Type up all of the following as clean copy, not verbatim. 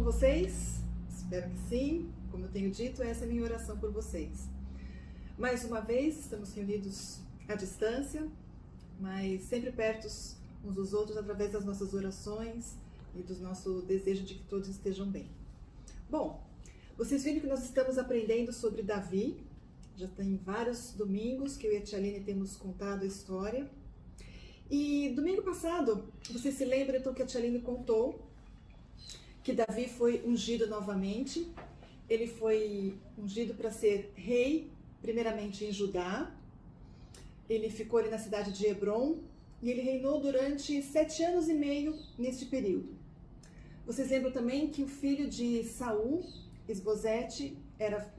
com vocês? Espero que sim. Como eu tenho dito, essa é a minha oração por vocês. Mais uma vez, estamos reunidos à distância, mas sempre pertos uns dos outros através das nossas orações e do nosso desejo de que todos estejam bem. Bom, vocês viram que nós estamos aprendendo sobre Davi. Já tem vários domingos que eu e a Tia Aline temos contado a história. E domingo passado, vocês se lembram então que a Tia Aline contou que Davi foi ungido novamente. Ele foi ungido para ser rei, primeiramente em Judá. Ele ficou ali na cidade de Hebrom e ele reinou durante 7 anos e meio neste período. Vocês lembram também que o filho de Saul, Isbosete,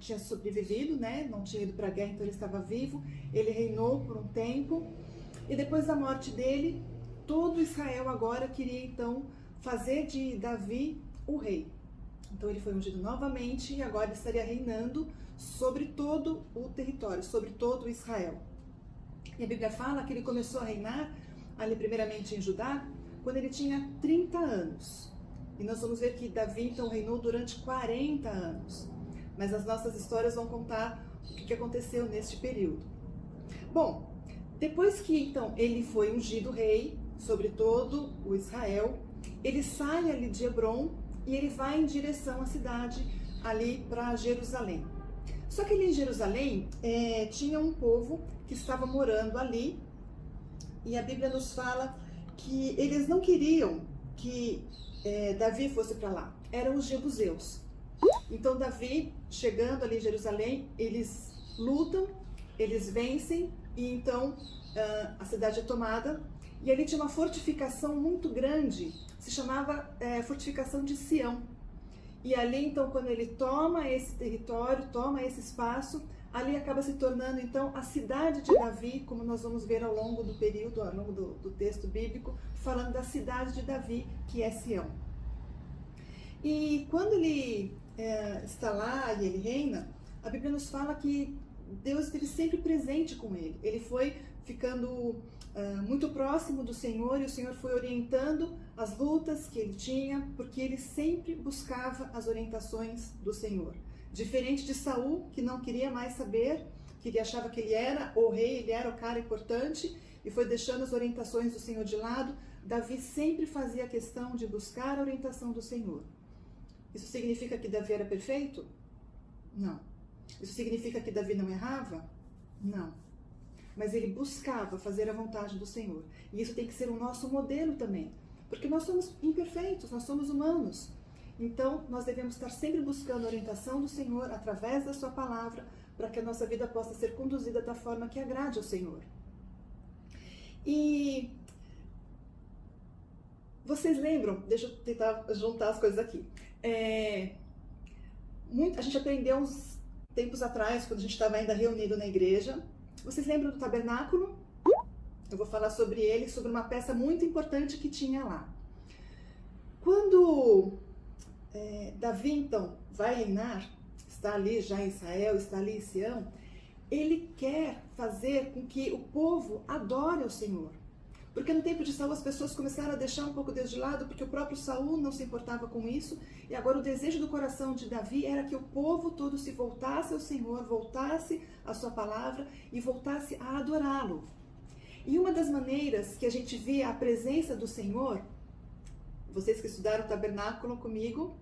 tinha sobrevivido, né? Não tinha ido para a guerra, então ele estava vivo. Ele reinou por um tempo e depois da morte dele, todo Israel agora queria então fazer de Davi o rei. Então ele foi ungido novamente e agora ele estaria reinando sobre todo o território, sobre todo Israel. E a Bíblia fala que ele começou a reinar ali primeiramente em Judá quando ele tinha 30 anos. E nós vamos ver que Davi então reinou durante 40 anos. Mas as nossas histórias vão contar o que aconteceu neste período. Bom, depois que então ele foi ungido rei sobre todo o Israel, ele sai ali de Hebrom e ele vai em direção à cidade, ali para Jerusalém. Só que ali em Jerusalém tinha um povo que estava morando ali e a Bíblia nos fala que eles não queriam que Davi fosse para lá, eram os jebuseus. Então Davi, chegando ali em Jerusalém, eles lutam, eles vencem e então a cidade é tomada. E ali tinha uma fortificação muito grande, se chamava Fortificação de Sião. E ali então, quando ele toma esse território, toma esse espaço, ali acaba se tornando então a cidade de Davi, como nós vamos ver ao longo do período, ao longo do texto bíblico, falando da cidade de Davi, que é Sião. E quando ele está lá e ele reina, a Bíblia nos fala que Deus esteve sempre presente com ele. Ele foi ficando muito próximo do Senhor e o Senhor foi orientando as lutas que ele tinha, porque ele sempre buscava as orientações do Senhor. Diferente de Saul, que não queria mais saber, que ele achava que ele era o rei, ele era o cara importante e foi deixando as orientações do Senhor de lado, Davi sempre fazia questão de buscar a orientação do Senhor. Isso significa que Davi era perfeito? Não. Isso significa que Davi não errava? Não. Mas ele buscava fazer a vontade do Senhor. E isso tem que ser o nosso modelo também. Porque nós somos imperfeitos, nós somos humanos. Então, nós devemos estar sempre buscando a orientação do Senhor através da sua palavra, para que a nossa vida possa ser conduzida da forma que agrade ao Senhor. E vocês lembram, deixa eu tentar juntar as coisas aqui. A gente aprendeu uns tempos atrás, quando a gente estava ainda reunido na igreja. Vocês lembram do tabernáculo? Eu vou falar sobre ele, sobre uma peça muito importante que tinha lá. Quando Davi, então, vai reinar, está ali já em Israel, está ali em Sião, ele quer fazer com que o povo adore ao Senhor. Porque no tempo de Saul as pessoas começaram a deixar um pouco Deus de lado, porque o próprio Saul não se importava com isso, e agora o desejo do coração de Davi era que o povo todo se voltasse ao Senhor, voltasse à sua palavra e voltasse a adorá-lo. E uma das maneiras que a gente via a presença do Senhor, vocês que estudaram o tabernáculo comigo,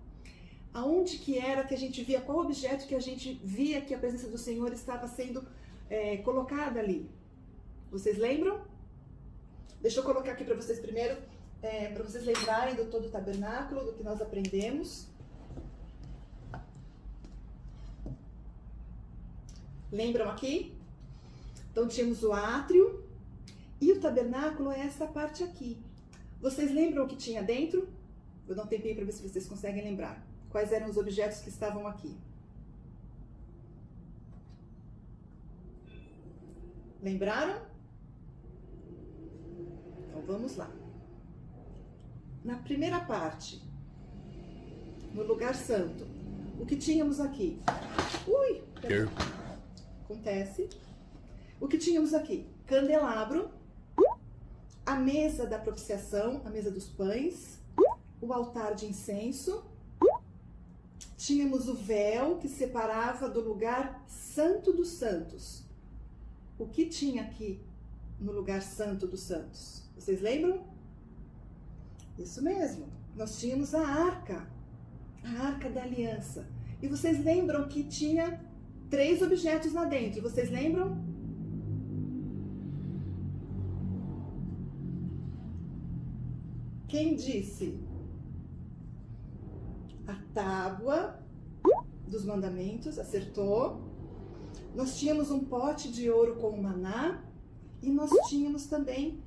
aonde que era que a gente via, qual objeto que a gente via que a presença do Senhor estava sendo colocada ali? Vocês lembram? Deixa eu colocar aqui para vocês primeiro, para vocês lembrarem do todo o tabernáculo, do que nós aprendemos. Lembram aqui? Então tínhamos o átrio e o tabernáculo é essa parte aqui. Vocês lembram o que tinha dentro? Vou dar um tempinho para ver se vocês conseguem lembrar. Quais eram os objetos que estavam aqui? Lembraram? Então vamos lá. Na primeira parte, no lugar santo, o que tínhamos aqui? Ui! Acontece. O que tínhamos aqui? Candelabro, a mesa da propiciação, a mesa dos pães, o altar de incenso tínhamos o véu que separava do lugar santo dos santos. O que tinha aqui no lugar santo dos santos? Vocês lembram? Isso mesmo, nós tínhamos a arca da aliança. E vocês lembram que tinha 3 objetos lá dentro, vocês lembram? Quem disse? A tábua dos mandamentos, acertou. Nós tínhamos um pote de ouro com o maná e nós tínhamos também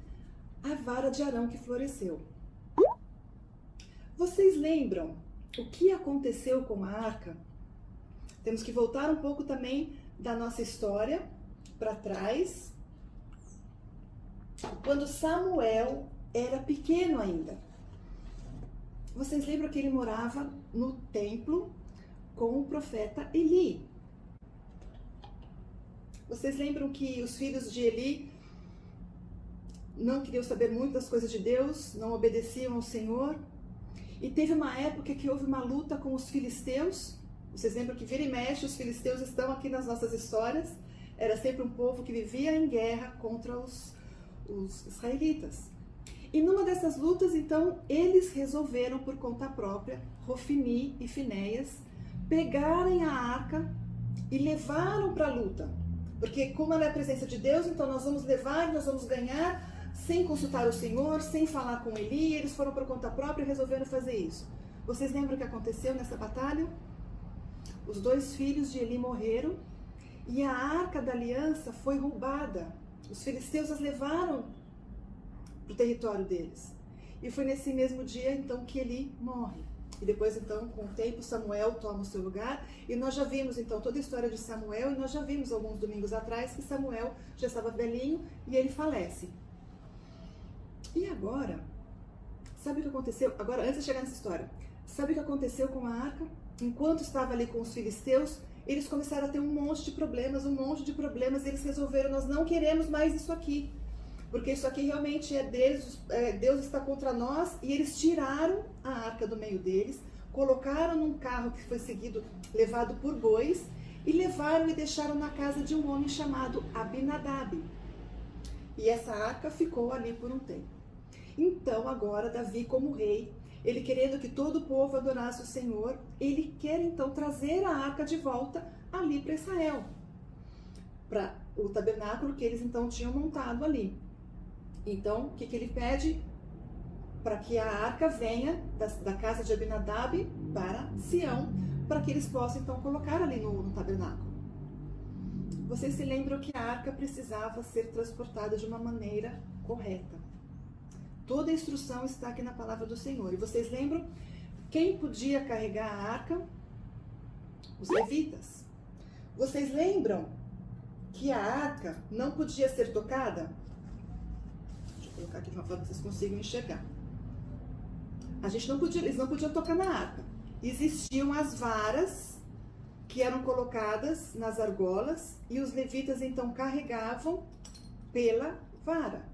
a vara de Arão que floresceu. Vocês lembram o que aconteceu com a arca? Temos que voltar um pouco também da nossa história para trás. Quando Samuel era pequeno ainda. Vocês lembram que ele morava no templo com o profeta Eli. Vocês lembram que os filhos de Eli não queriam saber muito das coisas de Deus, não obedeciam ao Senhor? E teve uma época que houve uma luta com os filisteus. Vocês lembram que vira e mexe, os filisteus estão aqui nas nossas histórias. Era sempre um povo que vivia em guerra contra os israelitas. E numa dessas lutas, então, eles resolveram, por conta própria, Hofni e Finéias, pegarem a arca e levaram para a luta. Porque como ela é a presença de Deus, então nós vamos levar, nós vamos ganhar, sem consultar o Senhor, sem falar com Eli. Eles foram por conta própria e resolveram fazer isso. Vocês lembram o que aconteceu nessa batalha? Os 2 filhos de Eli morreram e a arca da aliança foi roubada. Os filisteus as levaram para o território deles. E foi nesse mesmo dia, então, que Eli morre. E depois, então, com o tempo, Samuel toma o seu lugar. E nós já vimos, então, toda a história de Samuel. E nós já vimos, alguns domingos atrás, que Samuel já estava velhinho e ele falece. E agora, sabe o que aconteceu? Agora, antes de chegar nessa história, sabe o que aconteceu com a arca? Enquanto estava ali com os filisteus, eles começaram a ter um monte de problemas. E eles resolveram, nós não queremos mais isso aqui. Porque isso aqui realmente é deles, Deus está contra nós. E eles tiraram a arca do meio deles, colocaram num carro que foi levado por bois, e levaram e deixaram na casa de um homem chamado Abinadab. E essa arca ficou ali por um tempo. Então agora Davi, como rei, ele querendo que todo o povo adorasse o Senhor, ele quer então trazer a arca de volta ali para Israel, para o tabernáculo que eles então tinham montado ali. Então, o que ele pede? Para que a arca venha da casa de Abinadab para Sião, para que eles possam então colocar ali no tabernáculo. Vocês se lembram que a arca precisava ser transportada de uma maneira correta. Toda a instrução está aqui na palavra do Senhor. E vocês lembram quem podia carregar a arca? Os levitas. Vocês lembram que a arca não podia ser tocada? Deixa eu colocar aqui de uma forma que vocês consigam enxergar. Eles não podiam tocar na arca. Existiam as varas que eram colocadas nas argolas e os levitas então carregavam pela vara.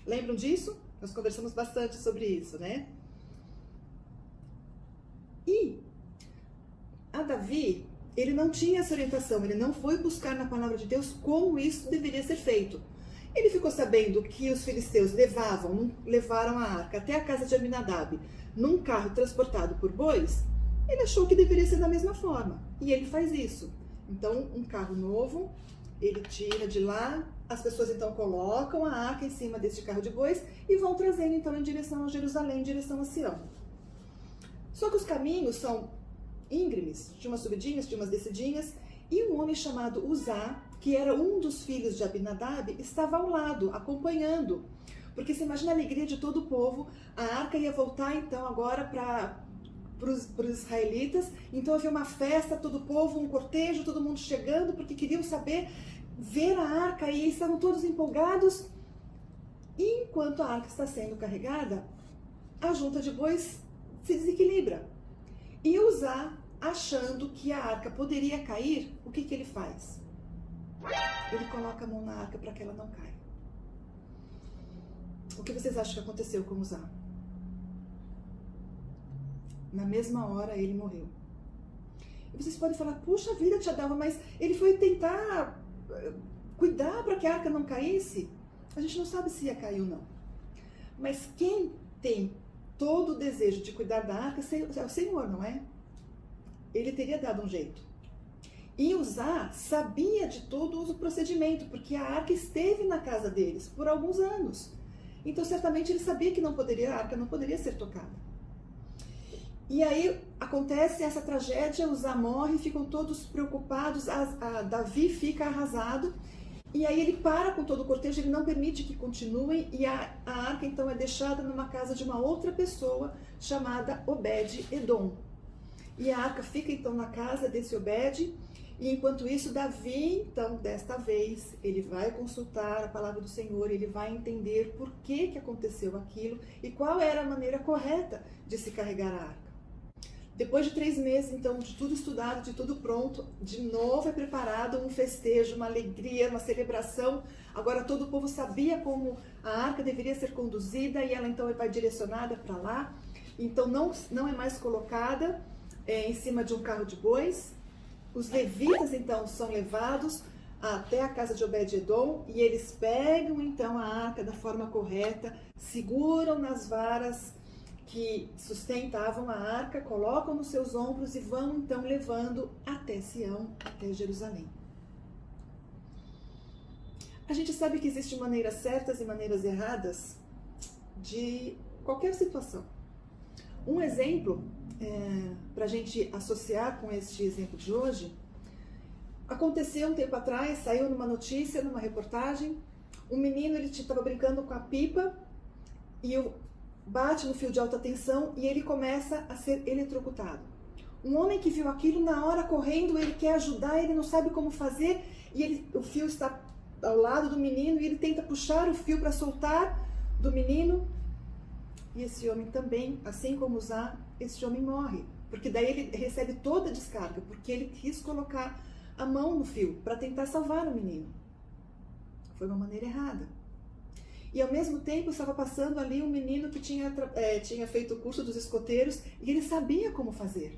Lembram disso? Nós conversamos bastante sobre isso, né? E a Davi, ele não tinha essa orientação, ele não foi buscar na palavra de Deus como isso deveria ser feito. Ele ficou sabendo que os filisteus levaram a arca até a casa de Abinadab num carro transportado por bois. Ele achou que deveria ser da mesma forma, e ele faz isso. Então, um carro novo, ele tira de lá, as pessoas então colocam a arca em cima desse carro de bois e vão trazendo então em direção a Jerusalém, em direção a Sião. Só que os caminhos são íngremes, tinha umas subidinhas, tinha umas descidinhas, e um homem chamado Uzá, que era um dos filhos de Abinadab, estava ao lado, acompanhando. Porque você imagina a alegria de todo o povo, a arca ia voltar então agora para os israelitas, então havia uma festa, todo o povo, um cortejo, todo mundo chegando, porque queriam ver a arca, e estavam todos empolgados. E enquanto a arca está sendo carregada, a junta de bois se desequilibra. E Uzá, achando que a arca poderia cair, o que ele faz? Ele coloca a mão na arca para que ela não caia. O que vocês acham que aconteceu com Uzá? Na mesma hora ele morreu. E vocês podem falar, puxa vida, tia Dalva, mas ele foi tentar cuidar para que a arca não caísse. A gente não sabe se ia cair ou não. Mas quem tem todo o desejo de cuidar da arca é o Senhor, não é? Ele teria dado um jeito. E Uzá sabia de todo o procedimento, porque a arca esteve na casa deles por alguns anos. Então, certamente, ele sabia que a arca não poderia ser tocada. E aí acontece essa tragédia, Uzá morre, ficam todos preocupados, Davi fica arrasado, e aí ele para com todo o cortejo, ele não permite que continuem, e a arca então é deixada numa casa de uma outra pessoa, chamada Obed-Edom. E a arca fica então na casa desse Obed, e enquanto isso, Davi, então, desta vez, ele vai consultar a palavra do Senhor, ele vai entender por que aconteceu aquilo e qual era a maneira correta de se carregar a arca. Depois de 3 meses, então, de tudo estudado, de tudo pronto, de novo é preparado um festejo, uma alegria, uma celebração. Agora todo o povo sabia como a arca deveria ser conduzida e ela então vai direcionada para lá. Então não é mais colocada em cima de um carro de bois. Os levitas, então, são levados até a casa de Obed-Edom e eles pegam, então, a arca da forma correta, seguram nas varas que sustentavam a arca, colocam nos seus ombros e vão, então, levando até Sião, até Jerusalém. A gente sabe que existem maneiras certas e maneiras erradas de qualquer situação. Um exemplo para a gente associar com este exemplo de hoje, aconteceu um tempo atrás, saiu numa notícia, numa reportagem, um menino, ele estava brincando com a pipa e bate no fio de alta tensão e ele começa a ser eletrocutado. Um homem que viu aquilo na hora correndo, ele quer ajudar, ele não sabe como fazer e o fio está ao lado do menino e ele tenta puxar o fio para soltar do menino. E esse homem também, assim como Uzá, esse homem morre. Porque daí ele recebe toda a descarga, porque ele quis colocar a mão no fio para tentar salvar o menino. Foi uma maneira errada. E ao mesmo tempo estava passando ali um menino que tinha feito o curso dos escoteiros e ele sabia como fazer.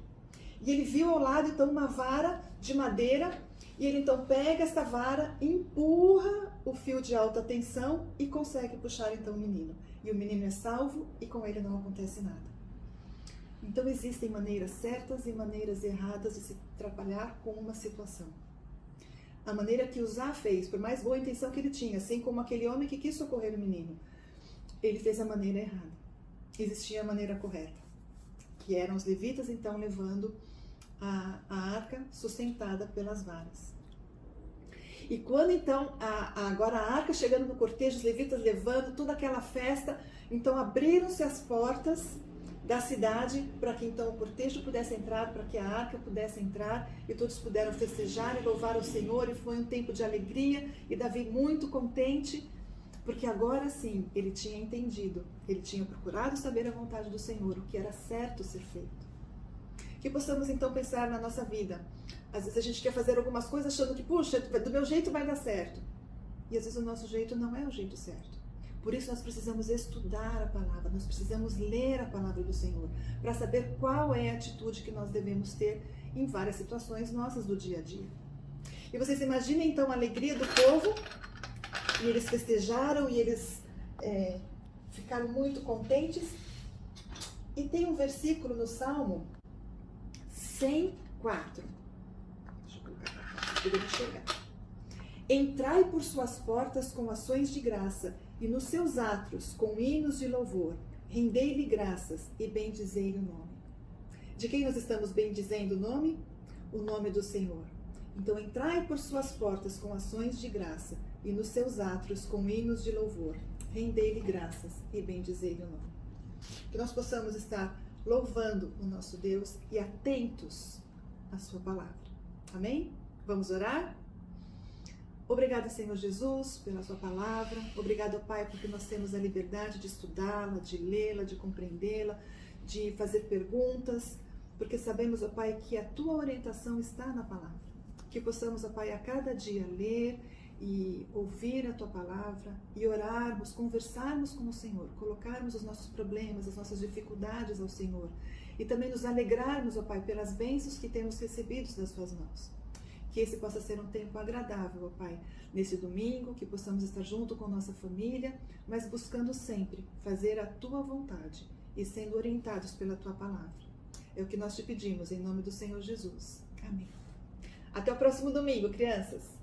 E ele viu ao lado então uma vara de madeira e ele então pega esta vara, empurra o fio de alta tensão e consegue puxar então o menino. E o menino é salvo e com ele não acontece nada. Então existem maneiras certas e maneiras erradas de se trabalhar com uma situação. A maneira que Uzá fez, por mais boa intenção que ele tinha, assim como aquele homem que quis socorrer o menino, ele fez a maneira errada. Existia a maneira correta, que eram os levitas então levando a arca sustentada pelas varas. E quando então, agora a arca chegando no cortejo, os levitas levando toda aquela festa, então abriram-se as portas da cidade para que então o cortejo pudesse entrar, para que a arca pudesse entrar e todos puderam festejar e louvar ao Senhor e foi um tempo de alegria e Davi muito contente, porque agora sim ele tinha entendido, ele tinha procurado saber a vontade do Senhor, o que era certo ser feito. Que possamos então pensar na nossa vida. Às vezes a gente quer fazer algumas coisas achando que, puxa, do meu jeito vai dar certo. E às vezes o nosso jeito não é o jeito certo. Por isso nós precisamos estudar a palavra, nós precisamos ler a palavra do Senhor, para saber qual é a atitude que nós devemos ter em várias situações nossas do dia a dia. E vocês imaginem então a alegria do povo, e eles festejaram, e eles ficaram muito contentes. E tem um versículo no Salmo 104. Deixa eu colocar para poder enxergar. Entrai por suas portas com ações de graça, e nos seus átrios com hinos de louvor. Rendei-lhe graças e bendizei-lhe o nome. De quem nós estamos bendizendo o nome? O nome do Senhor. Então, entrai por suas portas com ações de graça, e nos seus átrios com hinos de louvor. Rendei-lhe graças e bendizei-lhe o nome. Que nós possamos estar louvando o nosso Deus e atentos à sua palavra. Amém? Vamos orar? Obrigada, Senhor Jesus, pela sua palavra. Obrigado, Pai, porque nós temos a liberdade de estudá-la, de lê-la, de compreendê-la, de fazer perguntas, porque sabemos, ó Pai, que a tua orientação está na palavra. Que possamos, ó Pai, a cada dia ler e ouvir a tua palavra e orarmos, conversarmos com o Senhor, colocarmos os nossos problemas, as nossas dificuldades ao Senhor e também nos alegrarmos, ó Pai, pelas bênçãos que temos recebido das Suas mãos. Que esse possa ser um tempo agradável, ó Pai, nesse domingo, que possamos estar junto com nossa família, mas buscando sempre fazer a Tua vontade e sendo orientados pela Tua palavra. É o que nós te pedimos, em nome do Senhor Jesus. Amém. Até o próximo domingo, crianças!